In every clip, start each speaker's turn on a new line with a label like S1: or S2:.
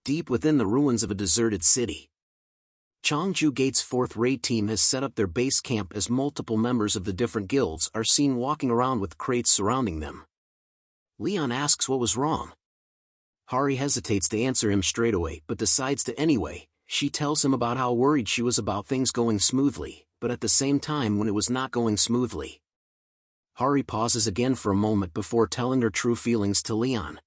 S1: deep within the ruins of a deserted city. Changju Gate's 4th raid team has set up their base camp as multiple members of the different guilds are seen walking around with crates surrounding them. Leon asks what was wrong. Hari hesitates to answer him straight away but decides to anyway. She tells him about how worried she was about things going smoothly, but at the same time when it was not going smoothly. Hari pauses again for a moment before telling her true feelings to Leon.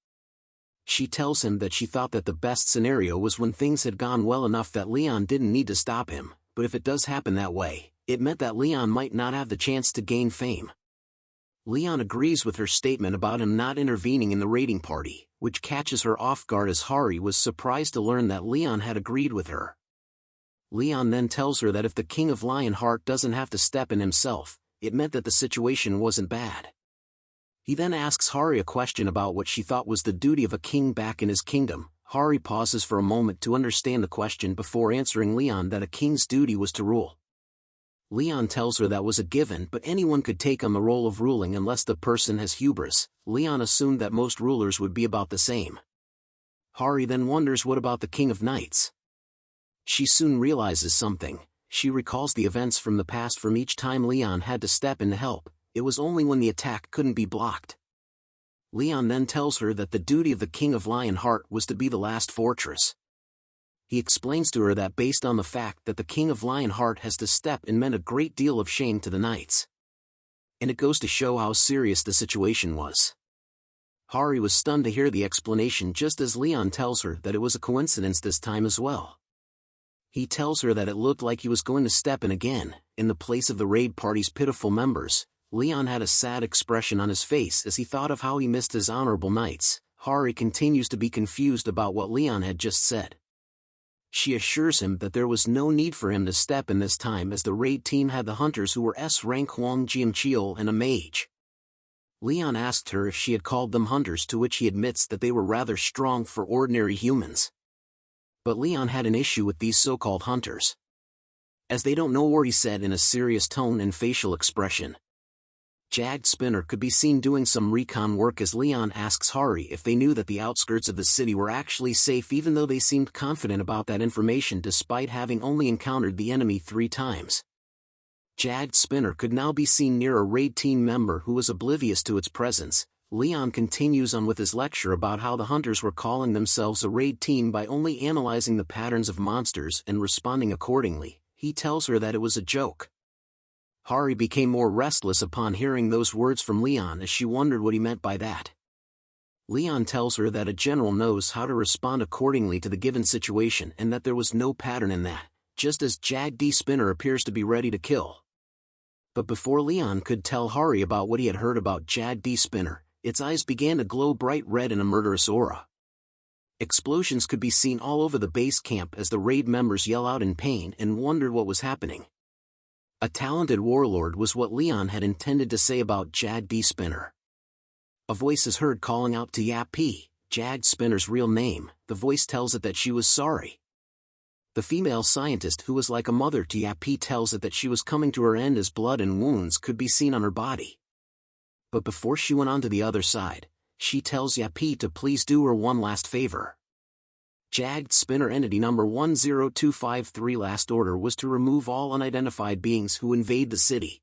S1: She tells him that she thought that the best scenario was when things had gone well enough that Leon didn't need to stop him, but if it does happen that way, it meant that Leon might not have the chance to gain fame. Leon agrees with her statement about him not intervening in the raiding party, which catches her off guard as Hari was surprised to learn that Leon had agreed with her. Leon then tells her that if the King of Lionheart doesn't have to step in himself, it meant that the situation wasn't bad. He then asks Hari a question about what she thought was the duty of a king back in his kingdom. Hari pauses for a moment to understand the question before answering Leon that a king's duty was to rule. Leon tells her that was a given, but anyone could take on the role of ruling unless the person has hubris. Leon assumed that most rulers would be about the same. Hari then wonders what about the King of Knights. She soon realizes something. She recalls the events from the past from each time Leon had to step in to help. It was only when the attack couldn't be blocked. Leon then tells her that the duty of the King of Lionheart was to be the last fortress. He explains to her that based on the fact that the King of Lionheart has to step in meant a great deal of shame to the knights. And it goes to show how serious the situation was. Hari was stunned to hear the explanation just as Leon tells her that it was a coincidence this time as well. He tells her that it looked like he was going to step in again, in the place of the raid party's pitiful members. Leon had a sad expression on his face as he thought of how he missed his honorable knights. Hari continues to be confused about what Leon had just said. She assures him that there was no need for him to step in this time as the raid team had the hunters who were S-rank Huang Jianqiu and a mage. Leon asked her if she had called them hunters, to which he admits that they were rather strong for ordinary humans. But Leon had an issue with these so-called hunters, as they don't know war, he said in a serious tone and facial expression. Jagged Spinner could be seen doing some recon work as Leon asks Hari if they knew that the outskirts of the city were actually safe, even though they seemed confident about that information despite having only encountered the enemy 3 times. Jagged Spinner could now be seen near a raid team member who was oblivious to its presence. Leon continues on with his lecture about how the hunters were calling themselves a raid team by only analyzing the patterns of monsters and responding accordingly. He tells her that it was a joke. Hari became more restless upon hearing those words from Leon as she wondered what he meant by that. Leon tells her that a general knows how to respond accordingly to the given situation and that there was no pattern in that, just as Jagged Spinner appears to be ready to kill. But before Leon could tell Hari about what he had heard about Jagged Spinner, its eyes began to glow bright red in a murderous aura. Explosions could be seen all over the base camp as the raid members yell out in pain and wondered what was happening. A talented warlord was what Leon had intended to say about Jagged Spinner. A voice is heard calling out to Yapi, Jagged Spinner's real name. The voice tells it that she was sorry. The female scientist who was like a mother to Yapi tells it that she was coming to her end as blood and wounds could be seen on her body. But before she went on to the other side, she tells Yapi to please do her one last favor. Jagged Spinner Entity Number 10253 last order was to remove all unidentified beings who invade the city.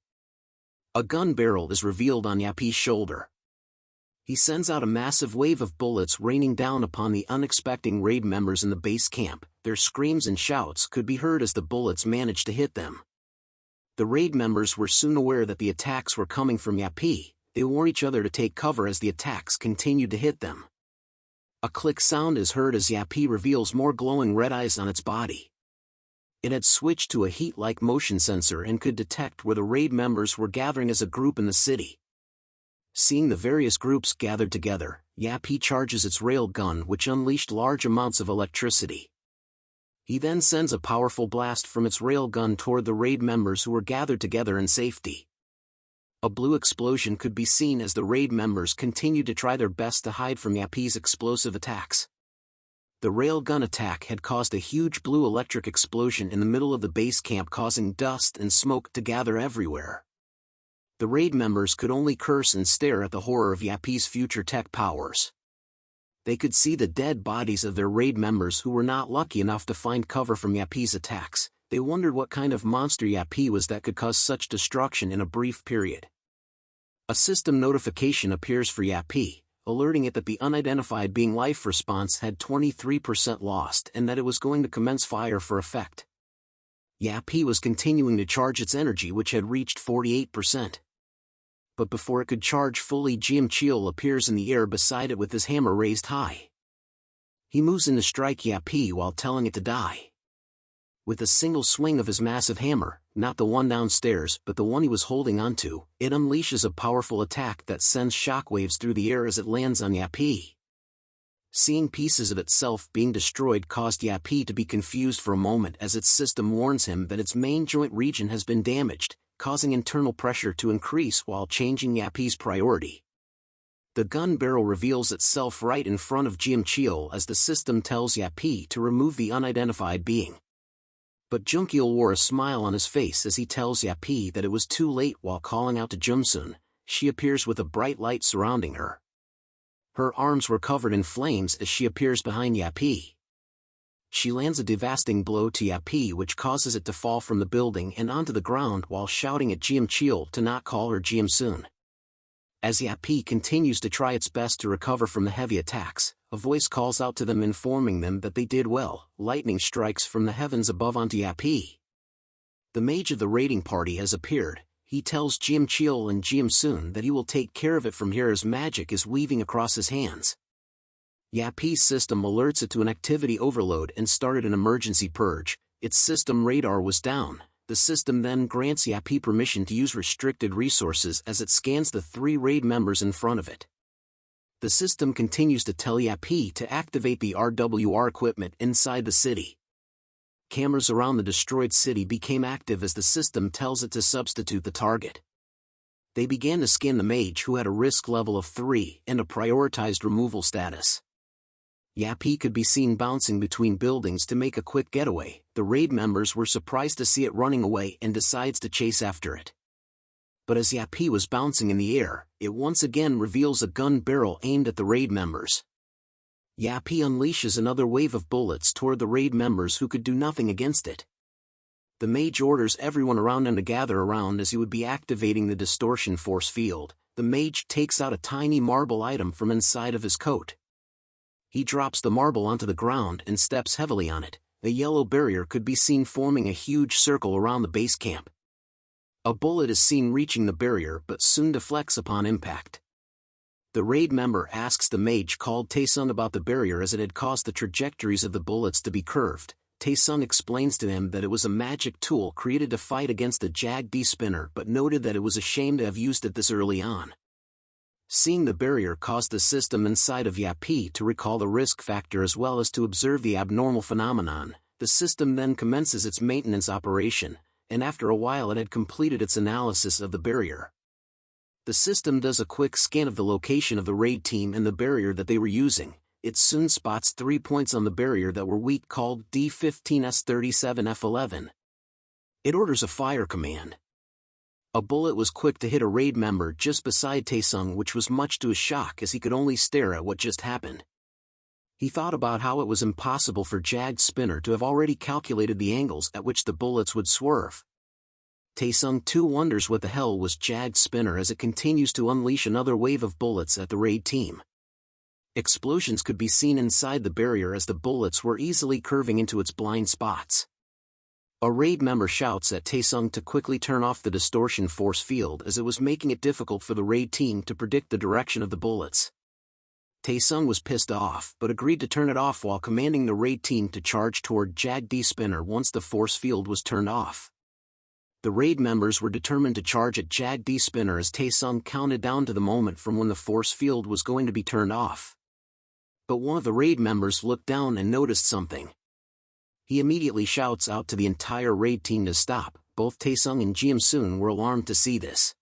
S1: A gun barrel is revealed on Yapi's shoulder. He sends out a massive wave of bullets raining down upon the unexpecting raid members in the base camp. Their screams and shouts could be heard as the bullets managed to hit them. The raid members were soon aware that the attacks were coming from Yapi. They warn each other to take cover as the attacks continued to hit them. A click sound is heard as Yapi reveals more glowing red eyes on its body. It had switched to a heat-like motion sensor and could detect where the raid members were gathering as a group in the city. Seeing the various groups gathered together, Yapi charges its rail gun, which unleashed large amounts of electricity. He then sends a powerful blast from its rail gun toward the raid members who were gathered together in safety. A blue explosion could be seen as the raid members continued to try their best to hide from Yapi's explosive attacks. The railgun attack had caused a huge blue electric explosion in the middle of the base camp, causing dust and smoke to gather everywhere. The raid members could only curse and stare at the horror of Yapi's future tech powers. They could see the dead bodies of their raid members who were not lucky enough to find cover from Yappy's attacks. They wondered what kind of monster Yappy was that could cause such destruction in a brief period. A system notification appears for Yappy, alerting it that the unidentified being life response had 23% lost and that it was going to commence fire for effect. Yappy was continuing to charge its energy, which had reached 48%. But before it could charge fully, Jiamcheol appears in the air beside it with his hammer raised high. He moves in to strike Yappy while telling it to die. With a single swing of his massive hammer, not the one downstairs but the one he was holding onto, it unleashes a powerful attack that sends shockwaves through the air as it lands on Yappy. Seeing pieces of itself being destroyed caused Yappy to be confused for a moment as its system warns him that its main joint region has been damaged, causing internal pressure to increase while changing Yappy's priority. The gun barrel reveals itself right in front of Jiamcheol as the system tells Yappy to remove the unidentified being. But Jiamcheol wore a smile on his face as he tells Yappy that it was too late. While calling out to Jumsun, she appears with a bright light surrounding her. Her arms were covered in flames as she appears behind Yappy. She lands a devastating blow to Yappy, which causes it to fall from the building and onto the ground while shouting at Jiamcheol to not call her Jiamsun. As Yappy continues to try its best to recover from the heavy attacks, a voice calls out to them informing them that they did well. Lightning strikes from the heavens above onto Yappy. The mage of the raiding party has appeared. He tells Jiamcheol and Jiamsun that he will take care of it from here as magic is weaving across his hands. Yappy's system alerts it to an activity overload and started an emergency purge. Its system radar was down. The system then grants Yappy permission to use restricted resources as it scans the 3 raid members in front of it. The system continues to tell Yappy to activate the RWR equipment inside the city. Cameras around the destroyed city became active as the system tells it to substitute the target. They began to scan the mage, who had a risk level of 3 and a prioritized removal status. Yappy could be seen bouncing between buildings to make a quick getaway. The raid members were surprised to see it running away and decides to chase after it. But as Yappy was bouncing in the air, it once again reveals a gun barrel aimed at the raid members. Yappy unleashes another wave of bullets toward the raid members who could do nothing against it. The mage orders everyone around him to gather around as he would be activating the distortion force field. The mage takes out a tiny marble item from inside of his coat. He drops the marble onto the ground and steps heavily on it. A yellow barrier could be seen forming a huge circle around the base camp. A bullet is seen reaching the barrier but soon deflects upon impact. The raid member asks the mage called Taesung about the barrier as it had caused the trajectories of the bullets to be curved. Taesung explains to him that it was a magic tool created to fight against the Jag D spinner, but noted that it was a shame to have used it this early on. Seeing the barrier caused the system inside of Yappy to recall the risk factor as well as to observe the abnormal phenomenon. The system then commences its maintenance operation, and after a while it had completed its analysis of the barrier. The system does a quick scan of the location of the raid team and the barrier that they were using. It soon spots 3 points on the barrier that were weak called D15S37F11. It orders a fire command. A bullet was quick to hit a raid member just beside Taesung, which was much to his shock as he could only stare at what just happened. He thought about how it was impossible for Jagged Spinner to have already calculated the angles at which the bullets would swerve. Taesung too wonders what the hell was Jagged Spinner as it continues to unleash another wave of bullets at the raid team. Explosions could be seen inside the barrier as the bullets were easily curving into its blind spots. A raid member shouts at Taesung to quickly turn off the distortion force field as it was making it difficult for the raid team to predict the direction of the bullets. Taesung was pissed off but agreed to turn it off while commanding the raid team to charge toward Jag D Spinner once the force field was turned off. The raid members were determined to charge at Jag D Spinner as Taesung counted down to the moment from when the force field was going to be turned off. But one of the raid members looked down and noticed something. He immediately shouts out to the entire raid team to stop. Both Taesung and Jiamsun were alarmed to see this.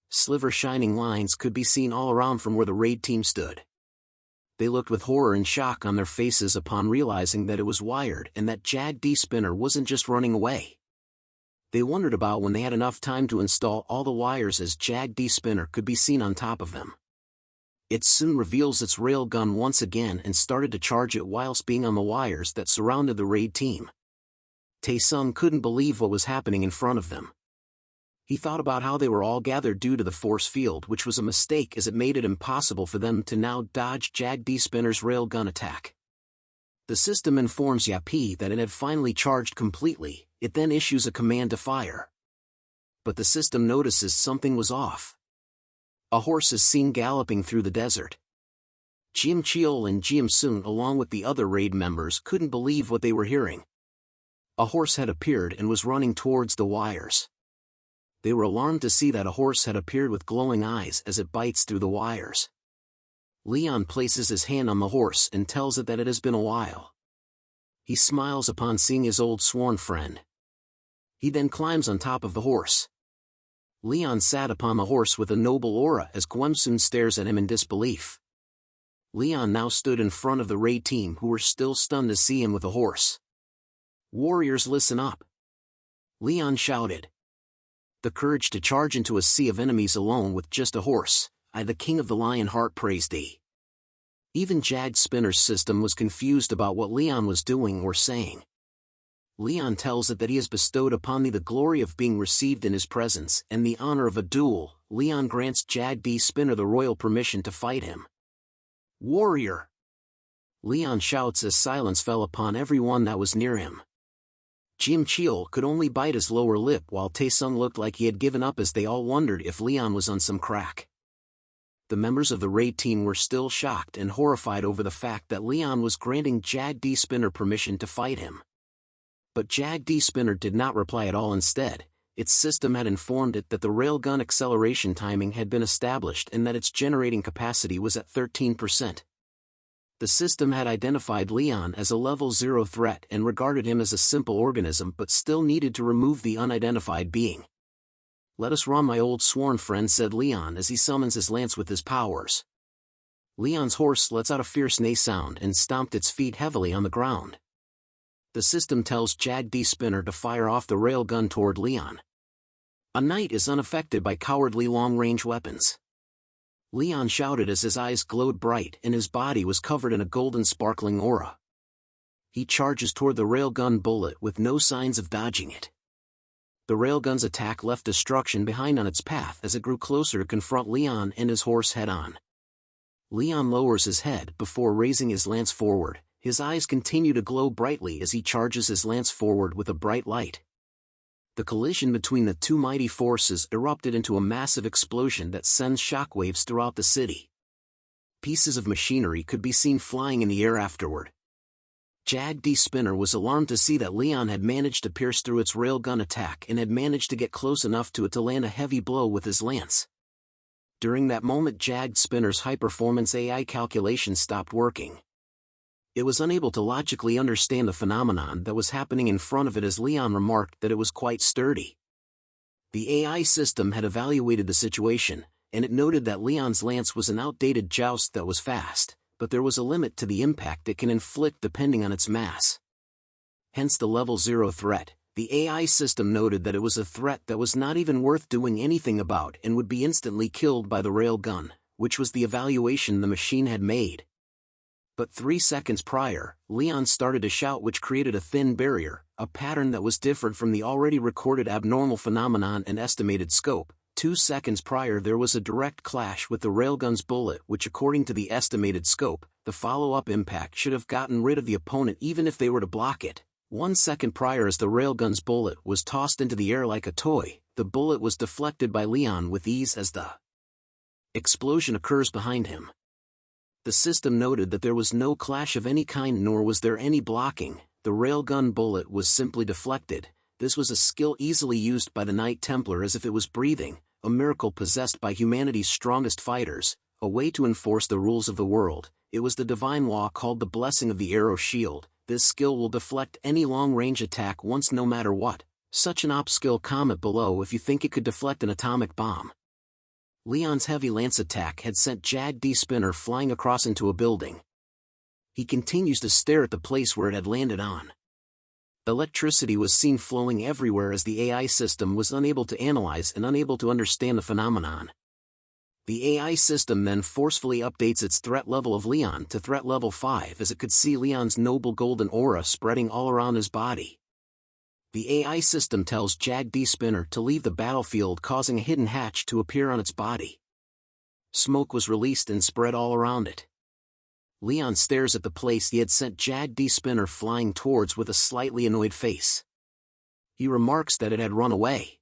S1: Sliver shining lines could be seen all around from where the raid team stood. They looked with horror and shock on their faces upon realizing that it was wired and that Jag D Spinner wasn't just running away. They wondered about when they had enough time to install all the wires as Jag D Spinner could be seen on top of them. It soon reveals its railgun once again and started to charge it whilst being on the wires that surrounded the raid team. Tae-sung couldn't believe what was happening in front of them. He thought about how they were all gathered due to the force field, which was a mistake as it made it impossible for them to now dodge Jag-D Spinner's railgun attack. The system informs Yapi that it had finally charged completely. It then issues a command to fire. But the system notices something was off. A horse is seen galloping through the desert. Jim Cheol and Jim Soon, along with the other raid members, couldn't believe what they were hearing. A horse had appeared and was running towards the wires. They were alarmed to see that a horse had appeared with glowing eyes as it bites through the wires. Leon places his hand on the horse and tells it that it has been a while. He smiles upon seeing his old sworn friend. He then climbs on top of the horse. Leon sat upon the horse with a noble aura as Gwemsun stares at him in disbelief. Leon now stood in front of the raid team, who were still stunned to see him with a horse. "Warriors, listen up!" Leon shouted. "The courage to charge into a sea of enemies alone with just a horse. I, the king of the lion heart, praise thee." Even Jag Spinner's system was confused about what Leon was doing or saying. Leon tells it that he has bestowed upon thee the glory of being received in his presence and the honor of a duel. Leon grants Jag-D Spinner the royal permission to fight him. "Warrior!" Leon shouts as silence fell upon everyone that was near him. Jim Cheol could only bite his lower lip, while Tae-sung looked like he had given up as they all wondered if Leon was on some crack. The members of the raid team were still shocked and horrified over the fact that Leon was granting Jag-D Spinner permission to fight him. But Jag-D Spinner did not reply at all. Instead, its system had informed it that the railgun acceleration timing had been established and that its generating capacity was at 13%. The system had identified Leon as a level 0 threat and regarded him as a simple organism, but still needed to remove the unidentified being. "Let us run, my old sworn friend," said Leon as he summons his lance with his powers. Leon's horse lets out a fierce neigh sound and stomped its feet heavily on the ground. The system tells Jag-D Spinner to fire off the railgun toward Leon. A knight is unaffected by cowardly long-range weapons. Leon shouted as his eyes glowed bright and his body was covered in a golden sparkling aura. He charges toward the railgun bullet with no signs of dodging it. The railgun's attack left destruction behind on its path as it grew closer to confront Leon and his horse head-on. Leon lowers his head before raising his lance forward. His eyes continue to glow brightly as he charges his lance forward with a bright light. The collision between the two mighty forces erupted into a massive explosion that sends shockwaves throughout the city. Pieces of machinery could be seen flying in the air afterward. Jag-D Spinner was alarmed to see that Leon had managed to pierce through its railgun attack and had managed to get close enough to it to land a heavy blow with his lance. During that moment, Jag Spinner's high-performance AI calculation stopped working. It was unable to logically understand the phenomenon that was happening in front of it as Leon remarked that it was quite sturdy. The AI system had evaluated the situation, and it noted that Leon's lance was an outdated joust that was fast, but there was a limit to the impact it can inflict depending on its mass. Hence the level 0 threat. The AI system noted that it was a threat that was not even worth doing anything about and would be instantly killed by the railgun, which was the evaluation the machine had made. But 3 seconds prior, Leon started to shout, which created a thin barrier, a pattern that was different from the already recorded abnormal phenomenon and estimated scope. 2 seconds prior there was a direct clash with the railgun's bullet, which according to the estimated scope, the follow-up impact should have gotten rid of the opponent even if they were to block it. 1 second prior, as the railgun's bullet was tossed into the air like a toy, the bullet was deflected by Leon with ease as the explosion occurs behind him. The system noted that there was no clash of any kind, nor was there any blocking. The railgun bullet was simply deflected. This was a skill easily used by the Knight Templar as if it was breathing, a miracle possessed by humanity's strongest fighters, a way to enforce the rules of the world. It was the divine law called the blessing of the arrow shield. This skill will deflect any long-range attack once, no matter what. Such an op skill, comment below if you think it could deflect an atomic bomb. Leon's heavy lance attack had sent Jag-D Spinner flying across into a building. He continues to stare at the place where it had landed on. Electricity was seen flowing everywhere as the AI system was unable to analyze and unable to understand the phenomenon. The AI system then forcefully updates its threat level of Leon to threat level 5 as it could see Leon's noble golden aura spreading all around his body. The AI system tells Jag D Spinner to leave the battlefield, causing a hidden hatch to appear on its body. Smoke was released and spread all around it. Leon stares at the place he had sent Jag D Spinner flying towards with a slightly annoyed face. He remarks that it had run away.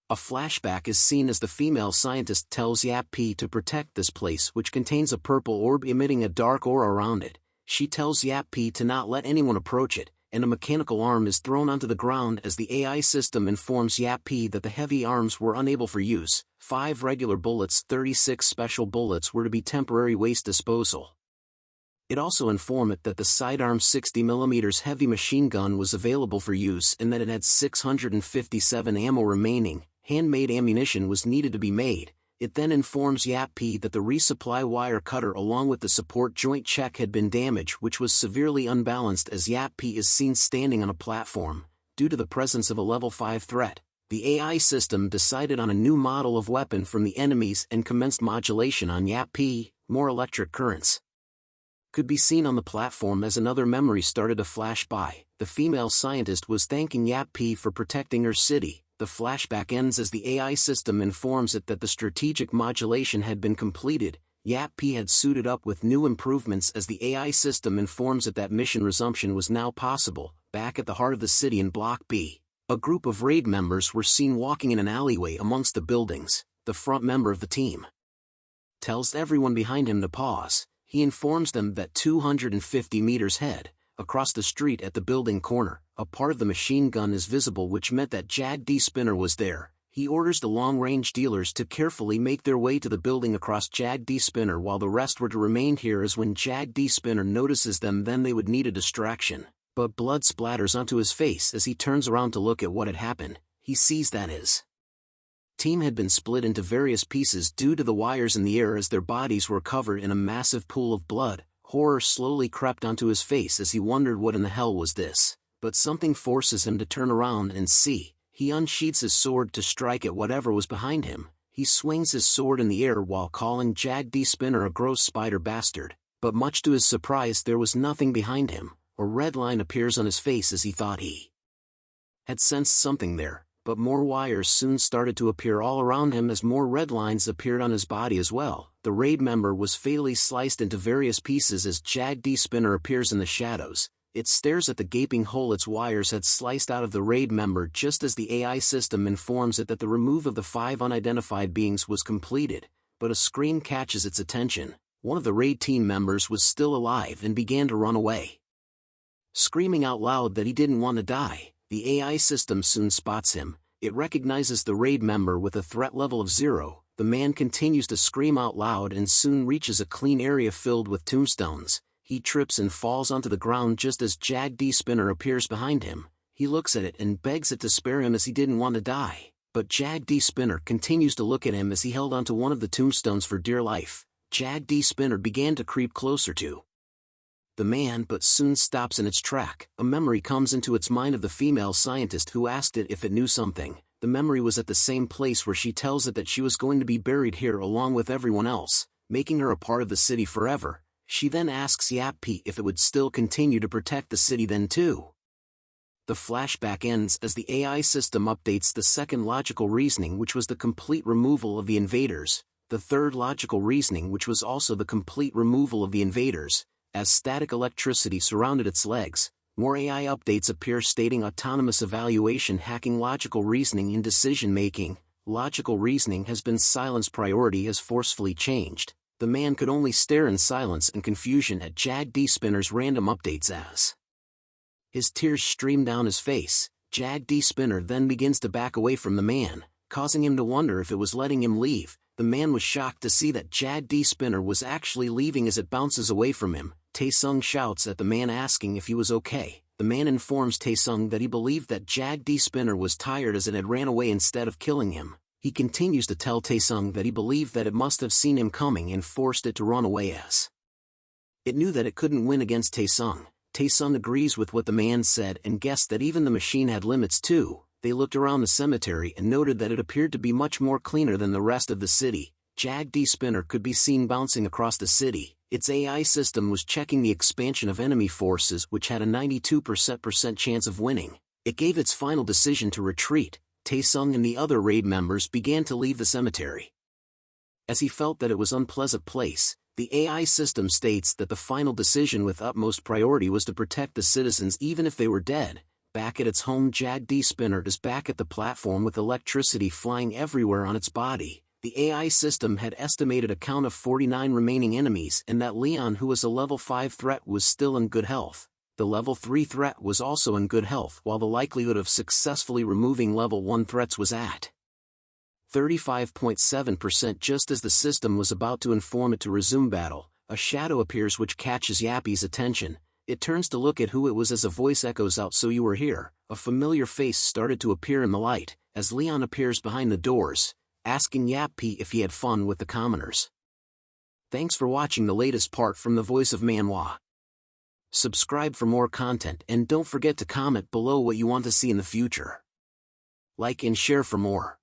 S1: A flashback is seen as the female scientist tells Yap P to protect this place, which contains a purple orb emitting a dark aura around it. She tells Yap P to not let anyone approach it, and a mechanical arm is thrown onto the ground as the AI system informs Yap P that the heavy arms were unable for use. 5 regular bullets, 36 special bullets were to be temporary waste disposal. It also informed it that the sidearm 60mm heavy machine gun was available for use and that it had 657 ammo remaining. Handmade ammunition was needed to be made. It then informs Yap P that the resupply wire cutter along with the support joint check had been damaged, which was severely unbalanced as Yap P is seen standing on a platform. Due to the presence of a level 5 threat, the AI system decided on a new model of weapon from the enemies and commenced modulation on Yap P. More electric currents could be seen on the platform as another memory started to flash by. The female scientist was thanking Yap P for protecting her city. The flashback ends as the AI system informs it that the strategic modulation had been completed. Yap P had suited up with new improvements as the AI system informs it that mission resumption was now possible. Back at the heart of the city in Block B, a group of raid members were seen walking in an alleyway amongst the buildings. The front member of the team tells everyone behind him to pause. He informs them that 250 meters ahead, across the street at the building corner, a part of the machine gun is visible, which meant that Jag D Spinner was there. He orders the long-range dealers to carefully make their way to the building across Jag D Spinner while the rest were to remain here, as when Jag D Spinner notices them then they would need a distraction. But blood splatters onto his face as he turns around to look at what had happened. He sees that his team had been split into various pieces due to the wires in the air as their bodies were covered in a massive pool of blood. Horror slowly crept onto his face as he wondered what in the hell was this. But something forces him to turn around and see. He unsheathes his sword to strike at whatever was behind him. He swings his sword in the air while calling Jag D Spinner a gross spider bastard. But much to his surprise, there was nothing behind him. A red line appears on his face as he thought he had sensed something there. But more wires soon started to appear all around him as more red lines appeared on his body as well. The raid member was fatally sliced into various pieces as Jag D Spinner appears in the shadows. It stares at the gaping hole its wires had sliced out of the raid member just as the AI system informs it that the remove of the 5 unidentified beings was completed. But a scream catches its attention. One of the raid team members was still alive and began to run away, screaming out loud that he didn't want to die. The AI system soon spots him. It recognizes the raid member with a threat level of 0. The man continues to scream out loud and soon reaches a clean area filled with tombstones. He trips and falls onto the ground just as Jag D Spinner appears behind him. He looks at it and begs it to spare him as he didn't want to die. But Jag D Spinner continues to look at him as he held onto one of the tombstones for dear life. Jag D Spinner began to creep closer to the man but soon stops in its track. A memory comes into its mind of the female scientist who asked it if it knew something. The memory was at the same place where she tells it that she was going to be buried here along with everyone else, making her a part of the city forever. She then asks Yap P if it would still continue to protect the city then too. The flashback ends as the AI system updates the second logical reasoning, which was the complete removal of the invaders. The third logical reasoning, which was also the complete removal of the invaders. As static electricity surrounded its legs, more AI updates appear stating autonomous evaluation, hacking, logical reasoning in decision-making. Logical reasoning has been silenced. Priority has forcefully changed. The man could only stare in silence and confusion at Jag D Spinner's random updates as his tears stream down his face. Jag D Spinner then begins to back away from the man, causing him to wonder if it was letting him leave. The man was shocked to see that Jag D Spinner was actually leaving as it bounces away from him. Taesung shouts at the man asking if he was okay. The man informs Taesung that he believed that Jag D Spinner was tired as it had ran away instead of killing him. He continues to tell Taesung that he believed that it must have seen him coming and forced it to run away as it knew that it couldn't win against Taesung. Taesung agrees with what the man said and guessed that even the machine had limits too. They looked around the cemetery and noted that it appeared to be much more cleaner than the rest of the city. Jag D Spinner could be seen bouncing across the city. Its AI system was checking the expansion of enemy forces, which had a 92% chance of winning. It gave its final decision to retreat. Taesung and the other raid members began to leave the cemetery. As he felt that it was an unpleasant place, the AI system states that the final decision with utmost priority was to protect the citizens even if they were dead. Back at its home, Jag D Spinner is back at the platform with electricity flying everywhere on its body. The AI system had estimated a count of 49 remaining enemies and that Leon, who was a level 5 threat, was still in good health. The level 3 threat was also in good health, while the likelihood of successfully removing level 1 threats was at 35.7%. Just as the system was about to inform it to resume battle, a shadow appears which catches Yappy's attention. It turns to look at who it was as a voice echoes out, "So you were here." A familiar face started to appear in the light, as Leon appears behind the doors, asking Yappy if he had fun with the commoners. Thanks for watching the latest part from the voice of Manhwa. Subscribe for more content and don't forget to comment below what you want to see in the future. Like and share for more.